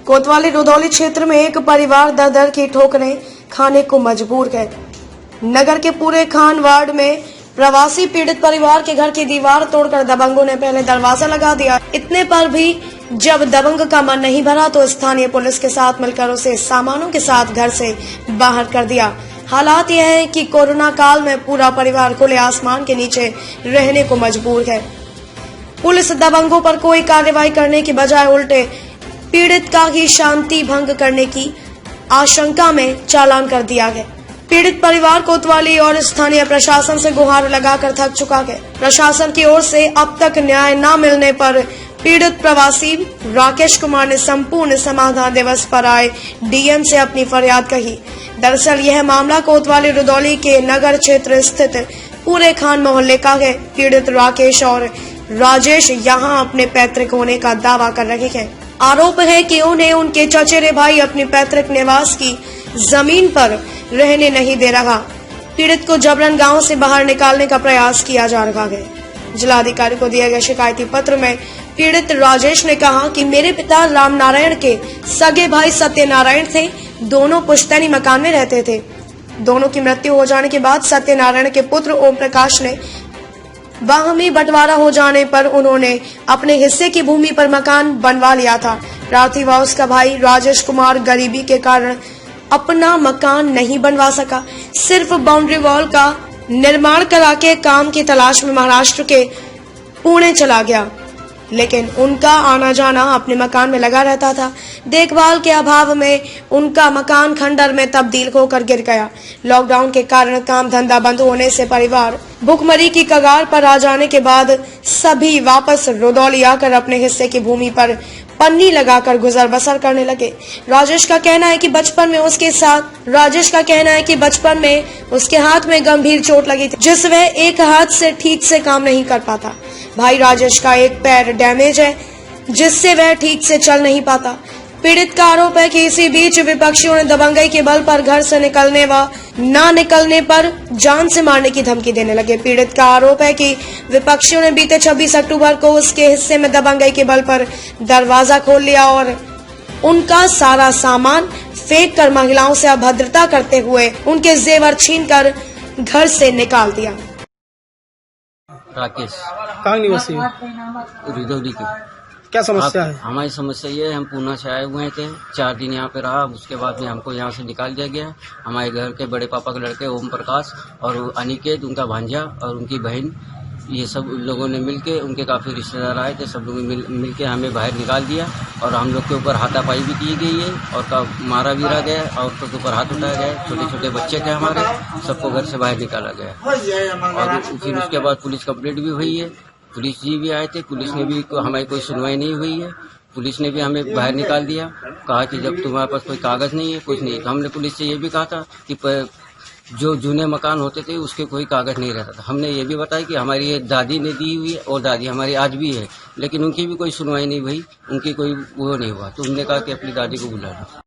कोतवाली रुदौली क्षेत्र में एक परिवार दर दर की ठोकरें खाने को मजबूर है। नगर के पूरे खान वार्ड में प्रवासी पीड़ित परिवार के घर की दीवार तोड़कर दबंगों ने पहले दरवाजा लगा दिया। इतने पर भी जब दबंग का मन नहीं भरा तो स्थानीय पुलिस के साथ मिलकर उसे सामानों के साथ घर से बाहर कर दिया। हालात यह है कि कोरोना काल में पूरा परिवार खुले आसमान के नीचे रहने को मजबूर है। पुलिस दबंगों पर कोई कार्रवाई करने की बजाय उल्टे पीड़ित का ही शांति भंग करने की आशंका में चालान कर दिया है। पीड़ित परिवार कोतवाली और स्थानीय प्रशासन से गुहार लगाकर थक चुका है। प्रशासन की ओर से अब तक न्याय न मिलने पर पीड़ित प्रवासी राकेश कुमार ने संपूर्ण समाधान दिवस पर आए डीएम से अपनी फरियाद कही। दरअसल यह मामला कोतवाली रुदौली के नगर क्षेत्र स्थित पूरे खान मोहल्ले का है। पीड़ित राकेश और राजेश यहां अपने पैतृक होने का दावा कर रहे हैं। आरोप है कि उन्हें उनके चचेरे भाई अपने पैतृक निवास की जमीन पर रहने नहीं दे रहा। पीड़ित को जबरन गांव से बाहर निकालने का प्रयास किया जा रहा है। जिलाधिकारी को दिए गए शिकायती पत्र में पीड़ित राजेश ने कहा कि मेरे पिता राम नारायण के सगे भाई सत्यनारायण थे। दोनों पुश्तैनी मकान में रहते थे। दोनों की मृत्यु हो जाने के बाद सत्यनारायण के पुत्र ओम प्रकाश ने बाहमी बंटवारा हो जाने पर उन्होंने अपने हिस्से की भूमि पर मकान बनवा लिया था। प्रार्थी व उसका भाई राजेश कुमार गरीबी के कारण अपना मकान नहीं बनवा सका। सिर्फ बाउंड्री वॉल का निर्माण करा के काम की तलाश में महाराष्ट्र के पुणे चला गया, लेकिन उनका आना जाना अपने मकान में लगा रहता था। देखभाल के अभाव में उनका मकान खंडर में तब्दील होकर गिर गया। लॉकडाउन के कारण काम धंधा बंद होने से परिवार भुखमरी की कगार पर आ जाने के बाद सभी वापस रुदौली आकर अपने हिस्से की भूमि पर पन्नी लगाकर गुजर बसर करने लगे। राजेश का कहना है कि बचपन में उसके हाथ में गंभीर चोट लगी थी, जिस वह एक हाथ से ठीक से काम नहीं कर पाता। भाई राजेश का एक पैर डैमेज है, जिससे वह ठीक से चल नहीं पाता। पीड़ित का आरोप है कि इसी बीच विपक्षियों ने दबंगई के बल पर घर से निकलने व न निकलने पर जान से मारने की धमकी देने लगे। पीड़ित का आरोप है कि विपक्षियों ने बीते 26 अक्टूबर को उसके हिस्से में दबंगई के बल पर दरवाजा खोल लिया और उनका सारा सामान फेंक कर महिलाओं से अभद्रता करते हुए उनके जेवर छीनकर घर से निकाल दिया। राकेश कहाँ निवासी है? रुदौली की। क्या समस्या है? हमारी समस्या ये है, हम पूना से आए हुए थे, 4 दिन यहाँ पे रहा। उसके बाद में हमको यहाँ से निकाल दिया गया। हमारे घर के बड़े पापा के लड़के ओम प्रकाश और अनिकेत, उनका भांजा और उनकी बहन, ये सब लोगों ने मिलके, उनके काफ़ी रिश्तेदार आए थे, सब लोग मिलके हमें बाहर निकाल दिया और हम लोग के ऊपर हाथापाई भी की गई है और मारा भी रहा गया। औरतों के ऊपर हाथ उठाया गया। छोटे छोटे बच्चे थे हमारे, सबको घर से बाहर निकाला गया और फिर उसके बाद पुलिस कंप्लेंट भी हुई है। पुलिस जी भी आए थे, पुलिस ने भी हमारी कोई सुनवाई नहीं हुई है। पुलिस ने भी हमें बाहर निकाल दिया, कहा कि जब तुम्हारे पास कोई कागज नहीं है, कुछ नहीं। तो हमने पुलिस से ये भी कहा था कि जो जूने मकान होते थे उसके कोई कागज नहीं रहता था। हमने ये भी बताया कि हमारी ये दादी ने दी हुई है और दादी हमारी आज भी है, लेकिन उनकी भी कोई सुनवाई नहीं हुई, उनकी कोई वो नहीं हुआ। तो उन्होंने कहा कि अपनी दादी को बुला लो।